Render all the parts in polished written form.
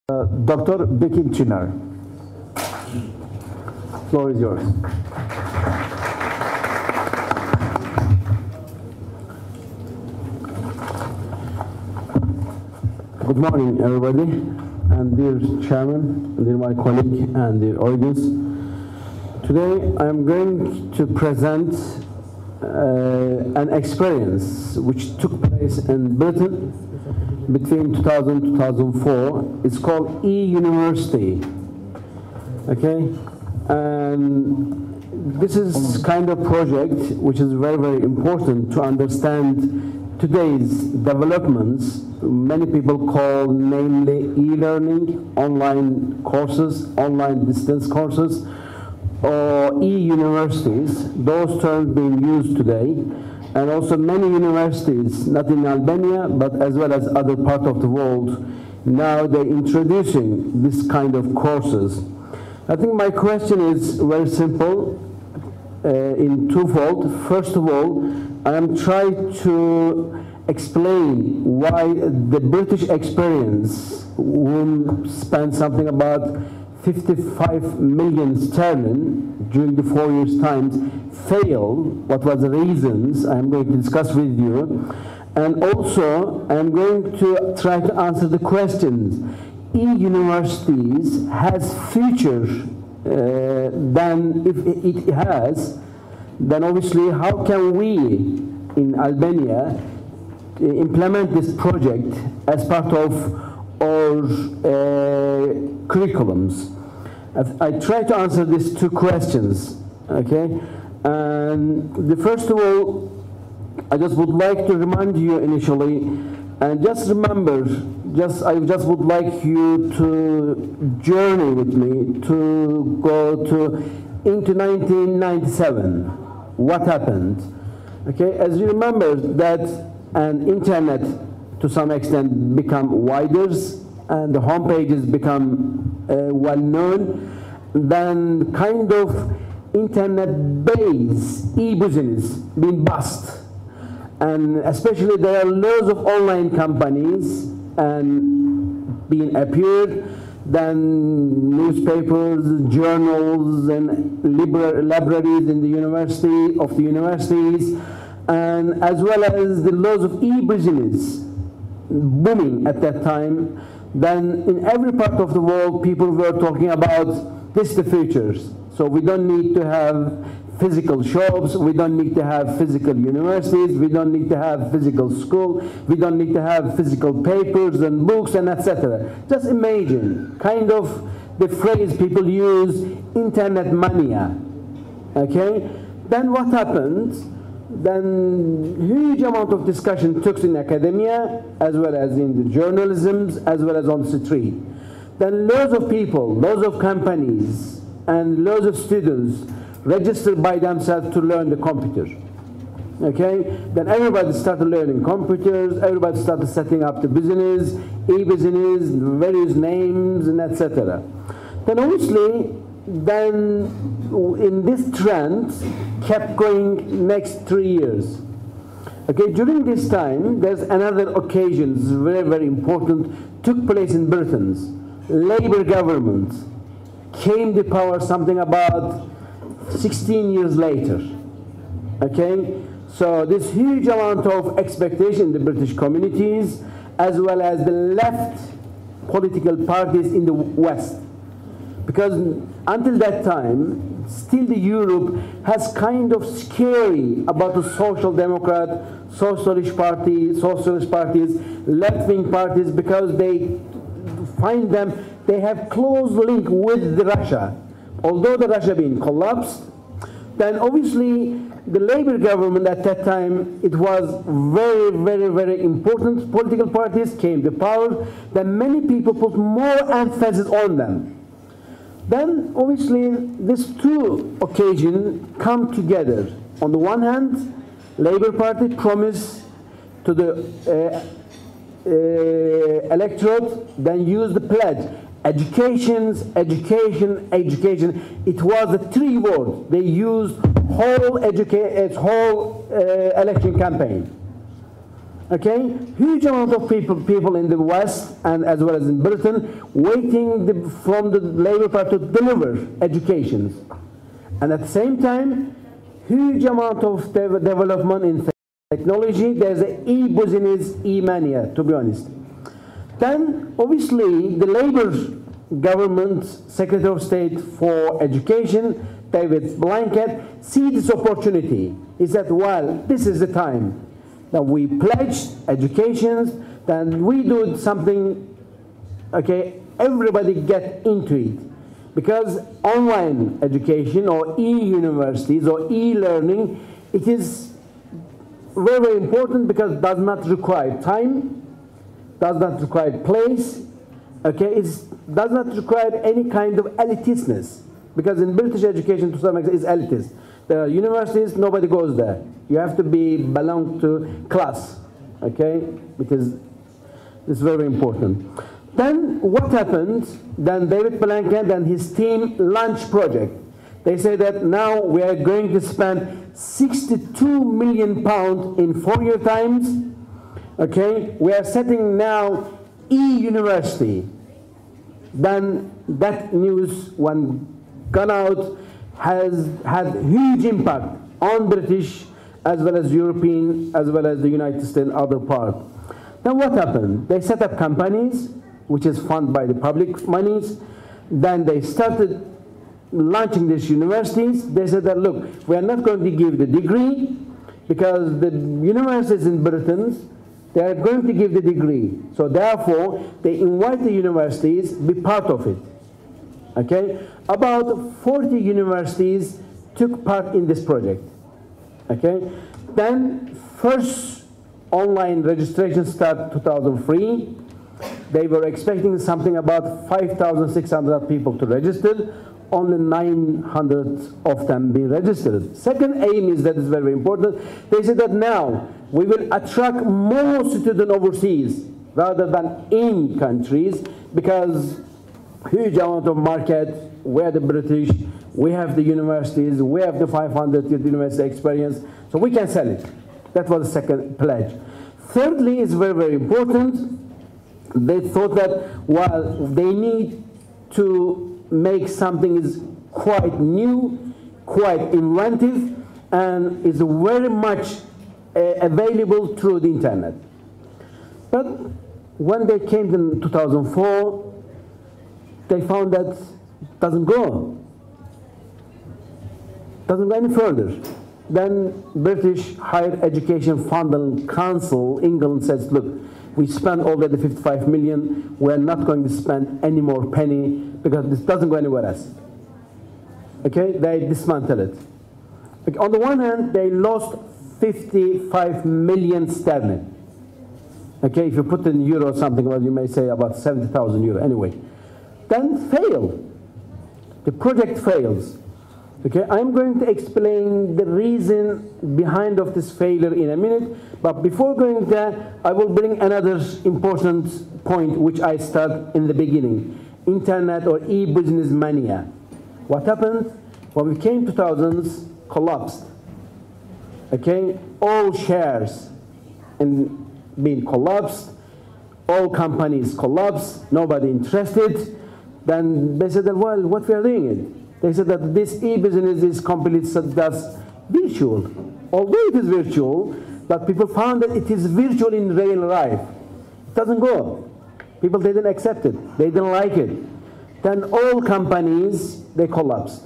Dr. Bekir Çınar. Floor is yours. Good morning, everybody, and dear Chairman, dear my colleague, and dear audience. Today, I am going to present an experience which took place in Britain between 2000 and 2004. It's called e-University. Okay, and this is kind of project which is very, very important to understand today's developments. Many people call namely e-learning, online courses, online distance courses, or e-universities, those terms being used today. And also many universities, not in Albania, but as well as other parts of the world, now they're introducing this kind of courses. I think my question is very simple, in twofold. First of all, I am trying to explain why the British experience, whom spent something about 55 million sterling during the 4 years' time, failed. What was the reasons? I'm going to discuss with you. And also, I'm going to try to answer the questions. E-universities has future than if it has, then obviously how can we in Albania implement this project as part of our curriculums? I try to answer these two questions, okay? And the first of all, I just would like to remind you initially, and just remember, I just would like you to journey with me to go into 1997. What happened? Okay, as you remember that an internet to some extent become wider, and the home pages become well known, then kind of internet-based e-business being bust. And especially there are loads of online companies and being appeared, then newspapers, journals, and libraries in the universities, and as well as the loads of e-business booming at that time. Then in every part of the world, people were talking about this the futures. So we don't need to have physical shops, we don't need to have physical universities, we don't need to have physical school, we don't need to have physical papers and books and etc. Just imagine, kind of the phrase people use, internet mania, okay? Then what happened? Then huge amount of discussion took in academia, as well as in the journalisms, as well as on the street. Then loads of people, loads of companies, and loads of students registered by themselves to learn the computer. Okay? Then everybody started learning computers, everybody started setting up the business, e-business, various names, and etc. Then obviously, then in this trend kept going next 3 years. Okay, during this time, there's another occasion, very, very important, took place in Britain. Labour government came to power something about 16 years later. Okay, so this huge amount of expectation in the British communities, as well as the left political parties in the West. Because until that time, still the Europe has kind of scary about the social democrat, socialist parties, left-wing parties, because they find them, they have close link with Russia. Although the Russia being collapsed, then obviously the Labour government at that time, it was very, very, very important. Political parties came to power, then many people put more emphasis on them. Then obviously these two occasions come together. On the one hand, Labour Party promised to the electorate, then use the pledge. Education, education, education. It was the three words they used whole election campaign. Okay, huge amount of people in the West and as well as in Britain waiting from the Labour Party to deliver educations. And at the same time, huge amount of development in technology. There's an e-business, e-mania, to be honest. Then, obviously, the Labour government Secretary of State for Education, David Blanket, see this opportunity. He said, well, this is the time that we pledge education, then we do something, okay, everybody get into it. Because online education or e-universities or e-learning, it is very, very important because it does not require time, does not require place, okay, it does not require any kind of elitishness. Because in British education, to some extent, is elitist. There are universities, nobody goes there. You have to belong to class, okay? Because it's very important. Then what happened? Then David Blanket and his team launched project. They say that now we are going to spend £62 million in 4-year times. Okay, we are setting now e-university. Then that news, when gone out, has had huge impact on British as well as European as well as the United States and other parts. Then what happened? They set up companies which is funded by the public monies. Then they started launching these universities. They said that, look, we are not going to give the degree because the universities in Britain, they are going to give the degree. So therefore, they invite the universities to be part of it. Okay? About 40 universities took part in this project. Okay? Then first online registration started 2003. They were expecting something about 5,600 people to register. Only 900 of them being registered. Second aim is that is very important. They said that now we will attract more students overseas rather than in countries because huge amount of market. We're the British. We have the universities. We have the 500 university experience, so we can sell it. That was the second pledge. Thirdly, is very, very important. They thought that, well, they need to make something is quite new, quite inventive, and is very much available through the internet. But when they came in 2004, they found that it doesn't go any further. Then British Higher Education Fund and Council, England, says, look, we spent already 55 million. We're not going to spend any more penny because this doesn't go anywhere else. Okay, they dismantle it. Okay, on the one hand, they lost 55 million sterling. Okay, if you put in euro or something, well, you may say about 70,000 euro. Anyway, then fail. The project fails. Okay, I'm going to explain the reason behind of this failure in a minute, but before going there, I will bring another important point which I started in the beginning. Internet or e-business mania. What happened? When we came 2000s, collapsed. Okay, all shares being collapsed, all companies collapsed, nobody interested. Then they said, well, what we are doing it? They said that this e-business is completely that's virtual. Although it is virtual, but people found that it is virtual in real life. It doesn't go. People didn't accept it. They didn't like it. Then all companies, they collapsed.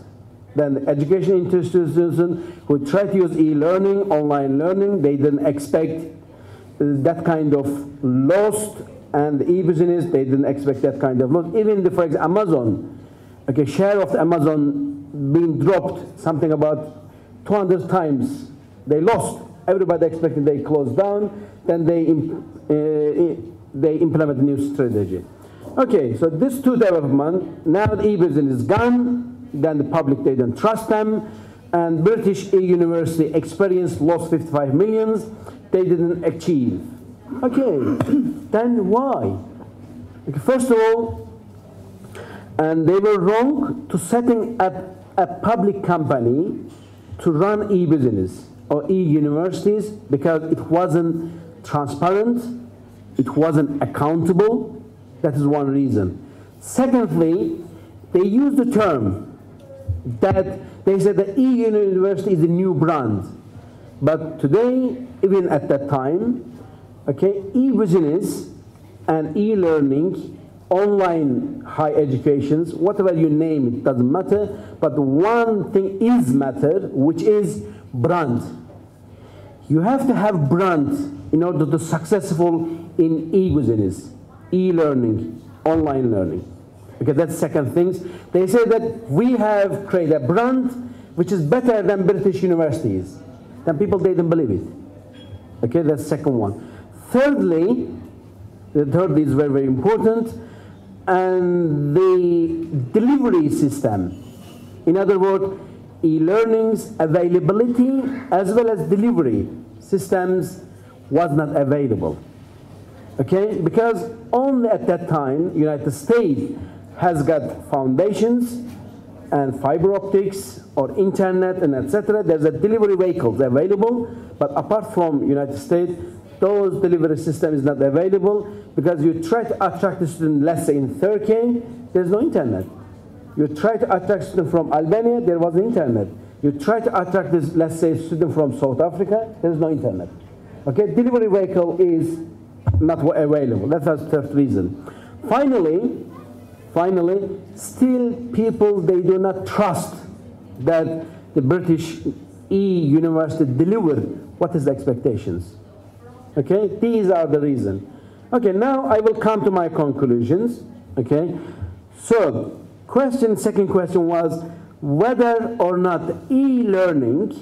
Then the education institutions who tried to use e-learning, online learning, they didn't expect that kind of loss. And e-business, they didn't expect that kind of loss. Even, for example, Amazon. Okay, share of Amazon being dropped, something about 200 times. They lost. Everybody expected they closed down. Then they implement a new strategy. Okay, so these two developments, now the e-business is gone, then the public, they don't trust them, and British e-university experience lost 55 millions, they didn't achieve. Okay, then why? Okay, first of all, and they were wrong to setting up a public company to run e-business or e-universities because it wasn't transparent, it wasn't accountable. That is one reason. Secondly, they use the term that they said that e-university is a new brand. But today, even at that time, okay, e-business and e-learning, online high educations, whatever you name it, doesn't matter. But one thing is matter, which is brand. You have to have brand in order to be successful in e-business, e-learning, online learning. Okay, that's second things. They say that we have created a brand which is better than British universities. Then people, they didn't believe it. Okay, that's second one. Thirdly, the third is very, very important, and the delivery system. In other words, e-learning's availability as well as delivery systems was not available. Okay, because only at that time, United States has got foundations and fiber optics or internet and etc. There's a delivery vehicles available, but apart from United States, those delivery system is not available because you try to attract a student, let's say in Turkey, there's no internet. You try to attract a student from Albania, there was no internet. You try to attract this, let's say, student from South Africa, there's no internet. Okay, delivery vehicle is not available. That's the third reason. Finally, still people, they do not trust that the British e-university delivered what is the expectations. Okay, these are the reasons. Okay, now I will come to my conclusions. Okay, so second question was whether or not e-learning,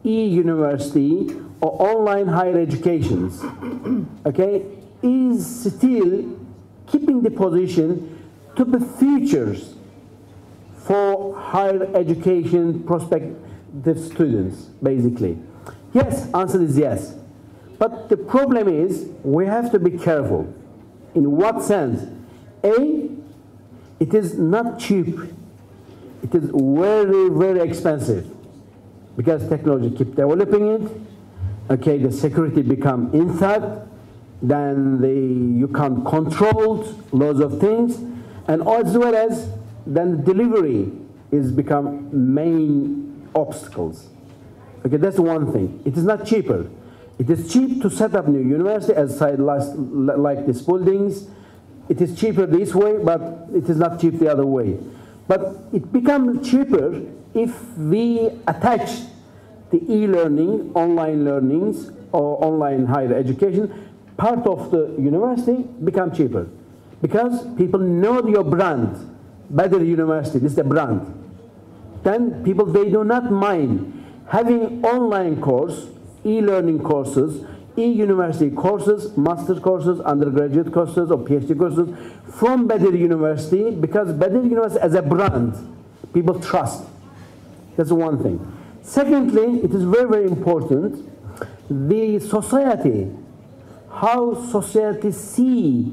e-university, or online higher educations, okay, is still keeping the position to the futures for higher education prospective students, basically. Yes, answer is yes. But the problem is we have to be careful. In what sense? A, it is not cheap. It is very, very expensive because technology keeps developing it. Okay, the security become intact, then you can't control loads of things, and as well as then delivery is become main obstacles. Okay, that's one thing. It is not cheaper. It is cheap to set up new university as like these buildings. It is cheaper this way, but it is not cheap the other way. But it becomes cheaper if we attach the e-learning, online learnings, or online higher education, part of the university become cheaper. Because people know your brand, better university, this is the brand. Then people, they do not mind having online course, e-learning courses, e-university courses, master courses, undergraduate courses, or PhD courses from better university, because better university as a brand, people trust. That's one thing. Secondly, it is very, very important, the society, how society see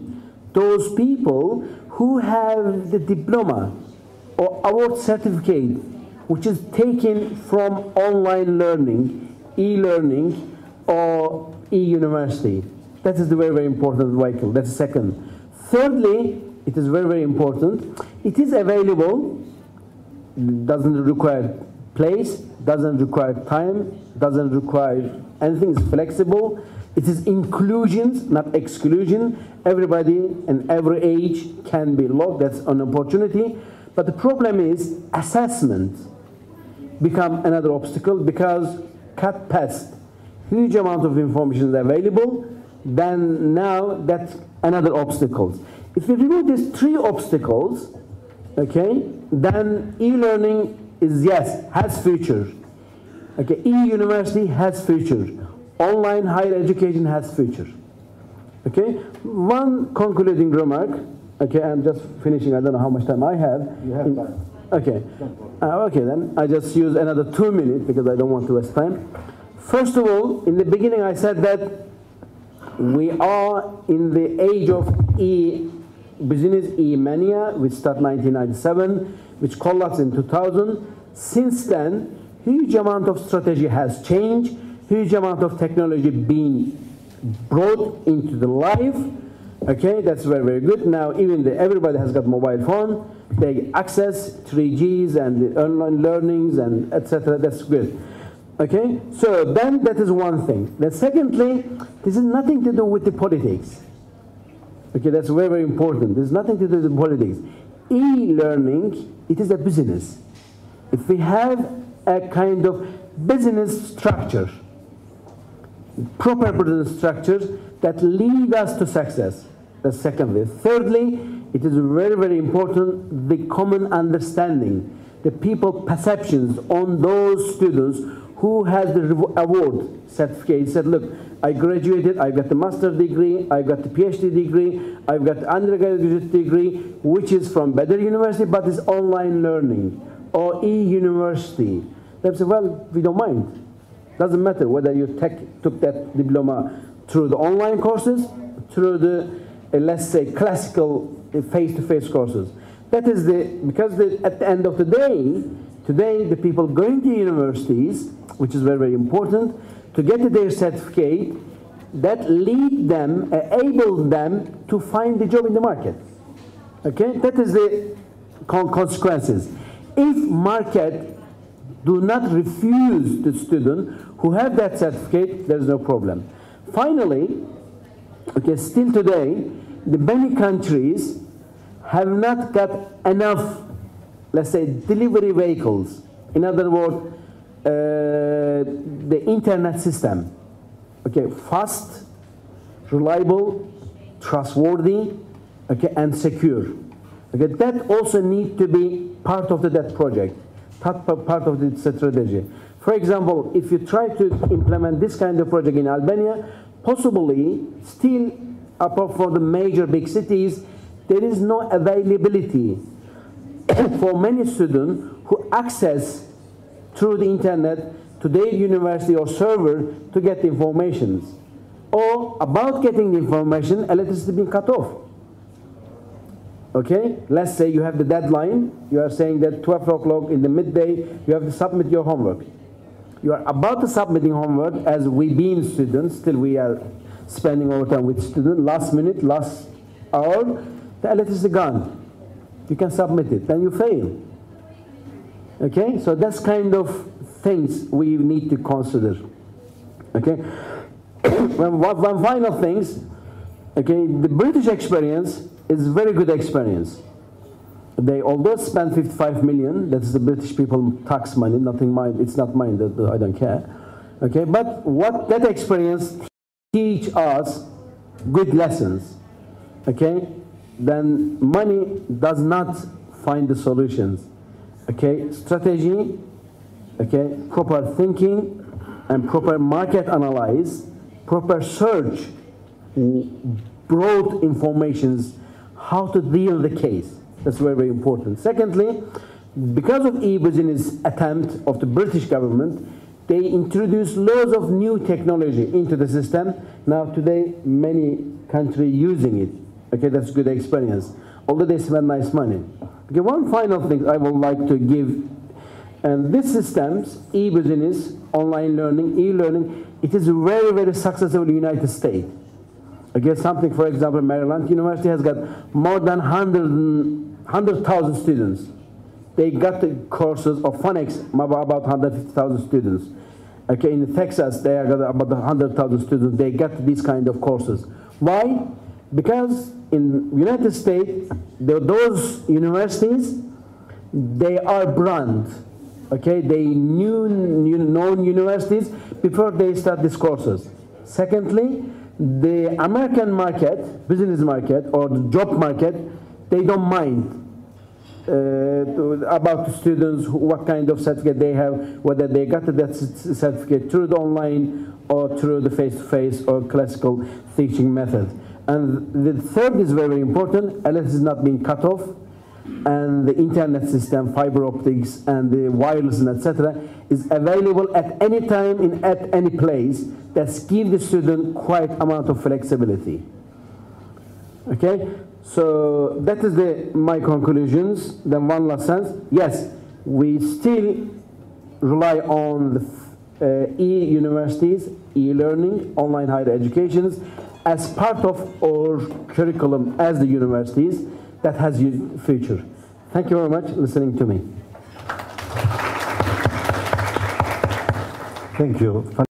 those people who have the diploma or award certificate, which is taken from online learning, e-learning, or e-university. That is the very, very important vehicle. That's the second. Thirdly, it is very, very important. It is available, doesn't require place, doesn't require time, doesn't require anything. It's flexible. It is inclusion, not exclusion. Everybody in every age can be logged. That's an opportunity. But the problem is assessment become another obstacle because cut past huge amount of information is available. Then now that's another obstacle. If you remove these three obstacles, okay, then e-learning is yes, has future. Okay, e-university has future. Online higher education has future. Okay, one concluding remark. Okay, I'm just finishing. I don't know how much time I have. You have time. Okay. Okay, then I just use another 2 minutes because I don't want to waste time. First of all, in the beginning I said that we are in the age of business e-mania, which started 1997, which collapsed in 2000. Since then, huge amount of strategy has changed, huge amount of technology being brought into the life. Okay, that's very, very good. Now, even everybody has got mobile phone. They access 3Gs and the online learnings and etc. That's good. Okay, so then that is one thing. Then secondly, this is nothing to do with the politics. Okay, that's very, very important. There's nothing to do with politics. E-learning, it is a business. If we have a kind of business structure, proper business structures that lead us to success. That's secondly. Thirdly, it is very, very important, the common understanding, the people perceptions on those students who has the award certificate. He said, look, I graduated, I got the master's degree, I got the PhD degree, I've got the undergraduate degree, which is from better university, but it's online learning, or e-university. They say, well, we don't mind. Doesn't matter whether you took that diploma through the online courses, through the, let's say, classical face-to-face courses. That is because at the end of the day, today the people going to universities, which is very, very important, to get their certificate, that lead them, enable them to find the job in the market. Okay, that is the consequences. If market do not refuse the student who have that certificate, there is no problem. Finally, okay, still today, the many countries have not got enough, let's say, delivery vehicles. In other words, the internet system. Okay, fast, reliable, trustworthy, okay, and secure. Okay, that also need to be part of that project, part of the strategy. For example, if you try to implement this kind of project in Albania, possibly still apart from the major big cities, there is no availability for many students who access through the internet to their university or server to get the information. Or about getting the information, electricity being cut off. Okay, let's say you have the deadline, you are saying that 12 o'clock in the midday, you have to submit your homework. You are about to submitting homework, as we being students, still we are spending our time with students, last minute, last hour, the electricity gone. You can submit it, then you fail. Okay, so that's kind of things we need to consider. Okay, one final things. Okay, the British experience is very good experience. They although spend 55 million, that's the British people tax money, nothing mine. It's not mine. I don't care. Okay, but what that experience teach us good lessons. Okay, then money does not find the solutions. Okay, strategy, okay, proper thinking and proper market analysis, proper search, broad informations, how to deal the case. That's very, very important. Secondly, because of e-business attempt of the British government, they introduced loads of new technology into the system. Now today, many countries using it. Okay, that's good experience. Although they spend nice money. Okay, one final thing I would like to give, and this systems, e-business, online learning, e-learning, it is very, very successful in the United States. Okay, something, for example, Maryland University has got more than 100,000 students. They got the courses of phonics, about 150,000 students. Okay, in Texas, they have got about 100,000 students. They got these kind of courses. Why? Because in United States, those universities, they are brand. Okay, they known universities before they start these courses. Secondly, the American market, business market, or the job market, they don't mind about the students, what kind of certificate they have, whether they got that certificate through the online or through the face-to-face or classical teaching method. And the third is very important, unless it's not being cut off, and the internet system, fiber optics, and the wireless, and etc., is available at any time, at any place, that gives the student quite amount of flexibility. Okay, so that is my conclusions. Then one last sense, yes, we still rely on e-universities, e-learning, online higher educations as part of our curriculum as the universities that has a future. Thank you very much for listening to me. Thank you.